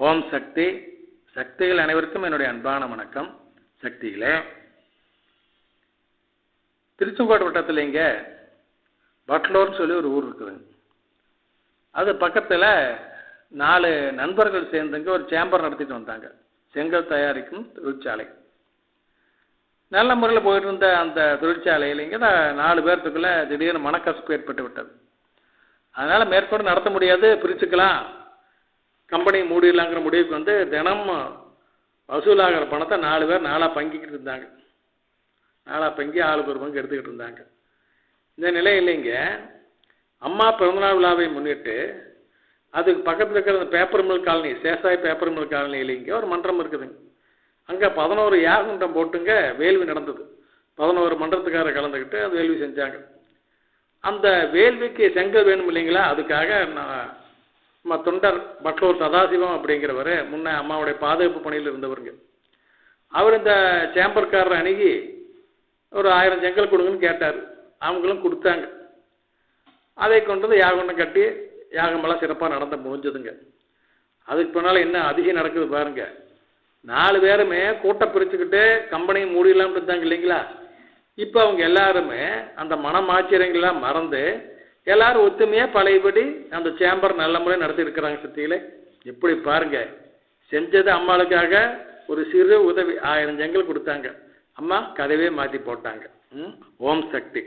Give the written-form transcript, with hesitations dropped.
ஓம் சக்தி. சக்திகள் அனைவருக்கும் என்னுடைய அன்பான வணக்கம். சக்திகளே, திருச்செங்கோடு வட்டத்தில் இங்கே பட்லூர்னு சொல்லி ஒரு ஊர் இருக்குதுங்க. அது பக்கத்தில் 4 நண்பர்கள் சேர்ந்துங்க ஒரு சேம்பர் நடத்திட்டு வந்தாங்க. செங்கல் தயாரிக்கும் தொழிற்சாலை. நல்ல முறையில் போயிட்டு இருந்த அந்த தொழிற்சாலையிலேங்க 4 பேர்த்துக்குள்ள திடீர்னு மனக்கசப்பு ஏற்பட்டு விட்டது. அதனால் மேற்கொண்டு நடத்த முடியாது, பிரிச்சுக்கலாம், கம்பெனி மூடிடலாங்கிற முடிவுக்கு வந்து தினமும் வசூலாகிற பணத்தை 4 பேர் 4ஆக பங்கிக்கிட்டு இருந்தாங்க. 4ஆக பங்கி ஆளுக்கு ஒரு பங்கு எடுத்துக்கிட்டு இருந்தாங்க. இந்த நிலையிலேங்க அம்மா பிறந்தநாள் விழாவை முன்னிட்டு அதுக்கு பக்கத்தில் இருக்கிற அந்த paper mill colony, Seshasayee paper mill காலனியிலேங்க ஒரு மன்றம் இருக்குதுங்க. அங்கே 11 யாகண்டம் போட்டுங்க வேள்வி நடந்தது. 11 மன்றத்துக்காரர் கலந்துக்கிட்டு அது வேள்வி செஞ்சாங்க. அந்த வேள்விக்கு செங்கல் வேணும் இல்லைங்களா, அதுக்காக நம்ம தொண்டர் பட்லூர் சதாசிவம் அப்படிங்கிறவர் முன்ன அம்மாவுடைய பாதுகாப்பு பணியில் இருந்தவருங்க. அவர் இந்த சேம்பர்காரரை அணுகி ஒரு 1000 செங்கல் கொடுங்கன்னு கேட்டார். அவங்களும் கொடுத்தாங்க. அதை கொண்டு வந்து யாகண்டம் கட்டி யாகமெல்லாம் சிறப்பாக நடந்து முடிஞ்சதுங்க. அதுக்கு பின்னால் என்ன அதிகம் நடக்குது பாருங்க. 4 பேருமே கூட்டை பிரிச்சுக்கிட்டு கம்பெனியை மூடிடலாம்னு இருந்தாங்க இல்லைங்களா. இப்போ அவங்க எல்லாருமே அந்த மனமாச்சரியங்கள்லாம் மறந்து எல்லாரும் ஒத்துமையாக பழையபடி அந்த சேம்பர் நல்ல முறையில் நடத்தி இருக்கிறாங்க. சக்திகளே, எப்படி பாருங்க, செஞ்சது அம்மாளுக்காக ஒரு சிறு உதவி 1000 செங்கல் கொடுத்தாங்க. அம்மா கதவே மாற்றி போட்டாங்க. ஓம் சக்தி.